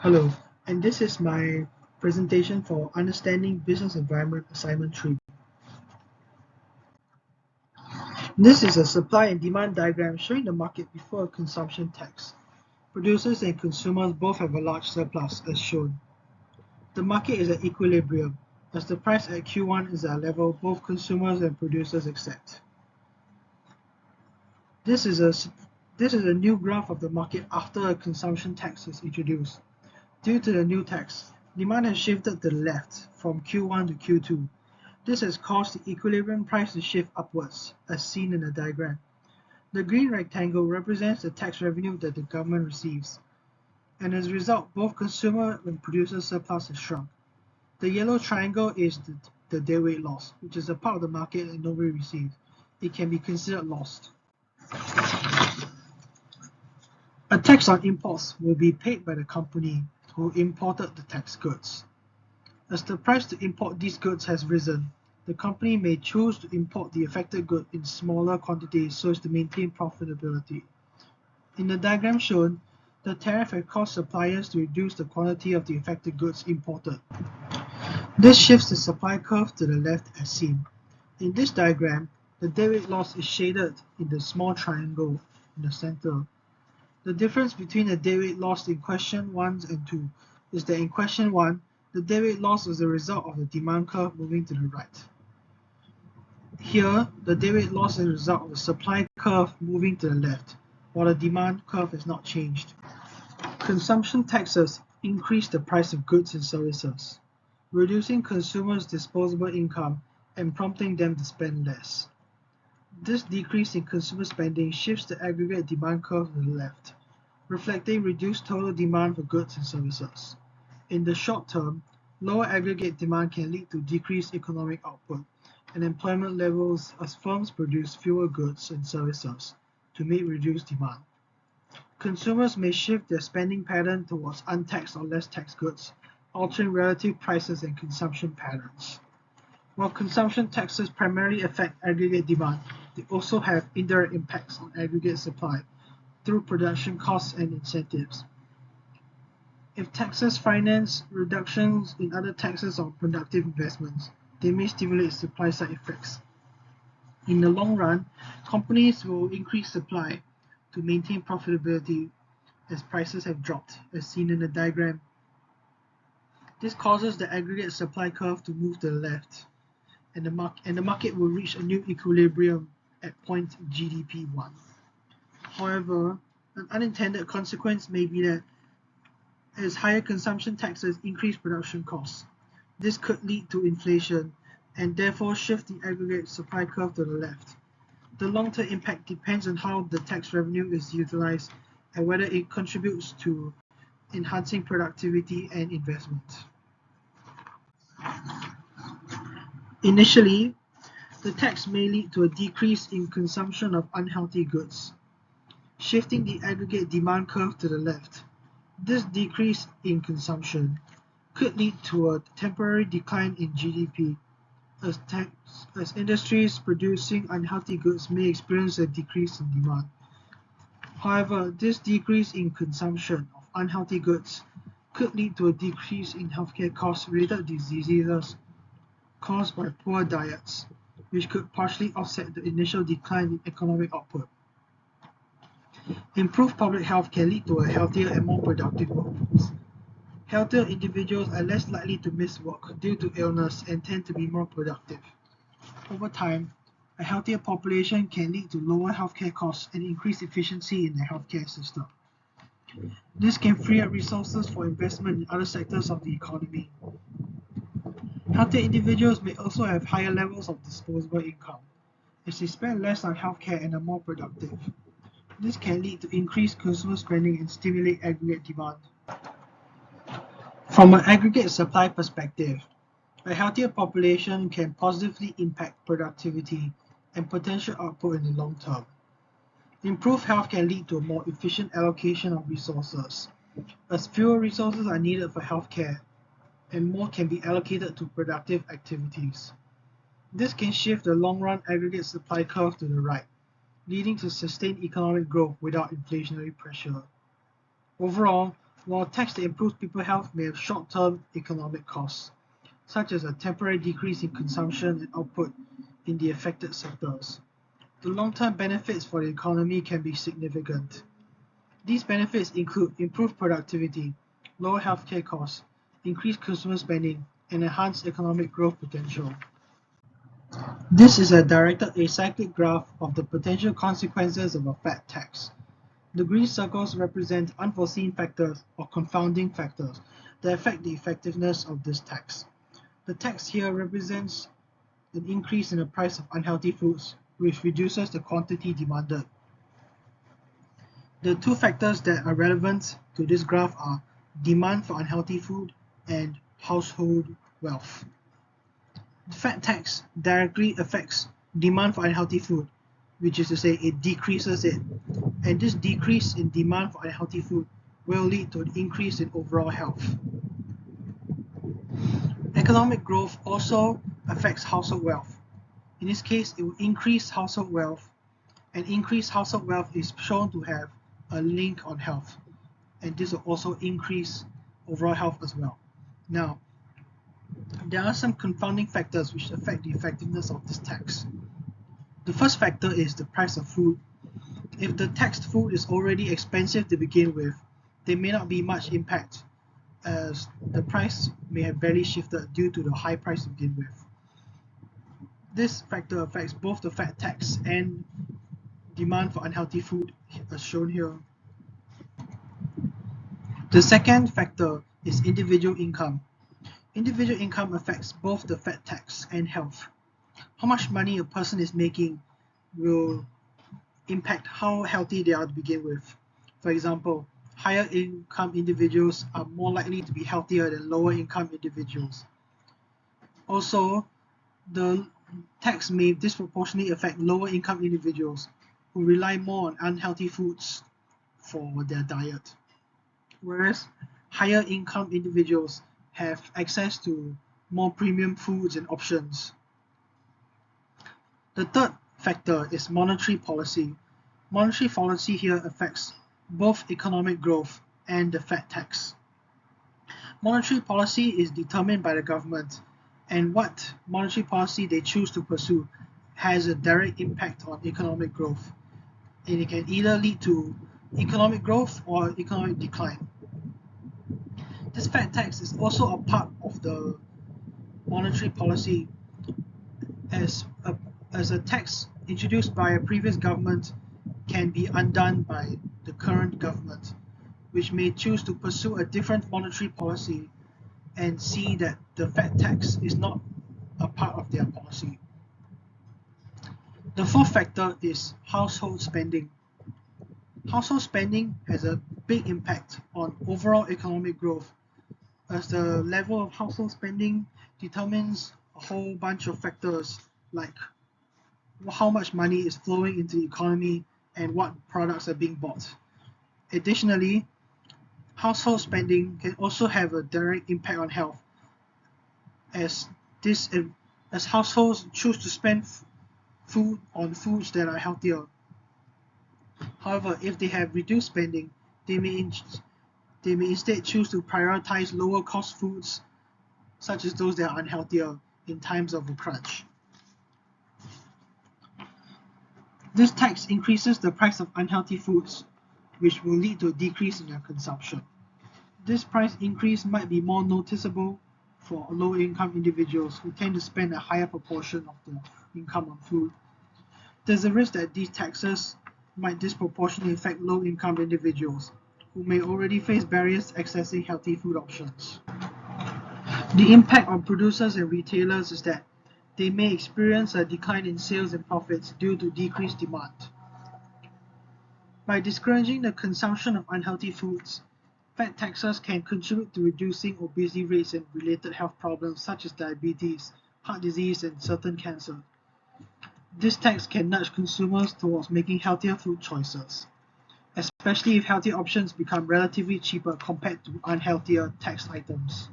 Hello, and this is my presentation for Understanding Business Environment Assignment 3. This is a supply and demand diagram showing the market before a consumption tax. Producers and consumers both have a large surplus as shown. The market is at equilibrium, as the price at Q1 is at a level both consumers and producers accept. This is a new graph of the market after a consumption tax is introduced. Due to the new tax, demand has shifted to the left from Q1 to Q2. This has caused the equilibrium price to shift upwards, as seen in the diagram. The green rectangle represents the tax revenue that the government receives, and as a result, both consumer and producer surplus has shrunk. The yellow triangle is the deadweight loss, which is a part of the market that nobody receives. It can be considered lost. A tax on imports will be paid by the company who imported the taxed goods. As the price to import these goods has risen, the company may choose to import the affected good in smaller quantities so as to maintain profitability. In the diagram shown, the tariff has caused suppliers to reduce the quantity of the affected goods imported. This shifts the supply curve to the left as seen. In this diagram, the deadweight loss is shaded in the small triangle in the center. The difference between the deadweight loss in question 1 and 2 is that in question 1, the deadweight loss is a result of the demand curve moving to the right. Here, the deadweight loss is a result of the supply curve moving to the left, while the demand curve has not changed. Consumption taxes increase the price of goods and services, reducing consumers' disposable income and prompting them to spend less. This decrease in consumer spending shifts the aggregate demand curve to the left, reflecting reduced total demand for goods and services. In the short term, lower aggregate demand can lead to decreased economic output and employment levels as firms produce fewer goods and services to meet reduced demand. Consumers may shift their spending pattern towards untaxed or less taxed goods, altering relative prices and consumption patterns. While consumption taxes primarily affect aggregate demand, they also have indirect impacts on aggregate supply through production costs and incentives. If taxes finance reductions in other taxes on productive investments, they may stimulate supply side effects. In the long run, companies will increase supply to maintain profitability as prices have dropped, as seen in the diagram. This causes the aggregate supply curve to move to the left, and the market will reach a new equilibrium at point GDP1. However, an unintended consequence may be that as higher consumption taxes increase production costs, this could lead to inflation and therefore shift the aggregate supply curve to the left. The long-term impact depends on how the tax revenue is utilized and whether it contributes to enhancing productivity and investment. Initially, the tax may lead to a decrease in consumption of unhealthy goods, shifting the aggregate demand curve to the left. This decrease in consumption could lead to a temporary decline in GDP, as industries producing unhealthy goods may experience a decrease in demand. However, this decrease in consumption of unhealthy goods could lead to a decrease in healthcare costs related to diseases caused by poor diets, which could partially offset the initial decline in economic output. Improved public health can lead to a healthier and more productive workforce. Healthier individuals are less likely to miss work due to illness and tend to be more productive. Over time, a healthier population can lead to lower healthcare costs and increased efficiency in the healthcare system. This can free up resources for investment in other sectors of the economy. Healthier individuals may also have higher levels of disposable income, as they spend less on healthcare and are more productive. This can lead to increased consumer spending and stimulate aggregate demand. From an aggregate supply perspective, a healthier population can positively impact productivity and potential output in the long term. Improved health can lead to a more efficient allocation of resources, as fewer resources are needed for healthcare and more can be allocated to productive activities. This can shift the long-run aggregate supply curve to the right, leading to sustained economic growth without inflationary pressure. Overall, while tax that improves people's health may have short-term economic costs, such as a temporary decrease in consumption and output in the affected sectors. The long-term benefits for the economy can be significant. These benefits include improved productivity, lower healthcare costs, increased consumer spending, and enhanced economic growth potential. This is a directed acyclic graph of the potential consequences of a fat tax. The green circles represent unforeseen factors or confounding factors that affect the effectiveness of this tax. The tax here represents an increase in the price of unhealthy foods, which reduces the quantity demanded. The two factors that are relevant to this graph are demand for unhealthy food and household wealth. The fat tax directly affects demand for unhealthy food, which is to say it decreases it, and this decrease in demand for unhealthy food will lead to an increase in overall health. Economic growth also affects household wealth. In this case, it will increase household wealth, and increased household wealth is shown to have a link on health, and this will also increase overall health as well. Now, there are some confounding factors which affect the effectiveness of this tax. The first factor is the price of food. If the taxed food is already expensive to begin with, there may not be much impact, as the price may have barely shifted due to the high price to begin with. This factor affects both the fat tax and demand for unhealthy food, as shown here. The second factor is individual income. Individual income affects both the fat tax and health. How much money a person is making will impact how healthy they are to begin with. For example, higher income individuals are more likely to be healthier than lower income individuals. Also, the tax may disproportionately affect lower income individuals who rely more on unhealthy foods for their diet, whereas higher income individuals have access to more premium foods and options. The third factor is monetary policy. Monetary policy here affects both economic growth and the fat tax. Monetary policy is determined by the government, and what monetary policy they choose to pursue has a direct impact on economic growth, and it can either lead to economic growth or economic decline. This fat tax is also a part of the monetary policy, as a tax introduced by a previous government can be undone by the current government, which may choose to pursue a different monetary policy and see that the fat tax is not a part of their policy. The fourth factor is household spending. Household spending has a big impact on overall economic growth, as the level of household spending determines a whole bunch of factors like how much money is flowing into the economy and what products are being bought. Additionally, household spending can also have a direct impact on health, as households choose to spend food on foods that are healthier. However, if they have reduced spending, they may instead choose to prioritize lower cost foods, such as those that are unhealthier in times of a crunch. This tax increases the price of unhealthy foods, which will lead to a decrease in their consumption. This price increase might be more noticeable for low-income individuals who tend to spend a higher proportion of their income on food. There's a risk that these taxes might disproportionately affect low-income individuals who may already face barriers to accessing healthy food options. The impact on producers and retailers is that they may experience a decline in sales and profits due to decreased demand. By discouraging the consumption of unhealthy foods, fat taxes can contribute to reducing obesity rates and related health problems such as diabetes, heart disease, and certain cancer. This tax can nudge consumers towards making healthier food choices, especially if healthy options become relatively cheaper compared to unhealthier taxed items.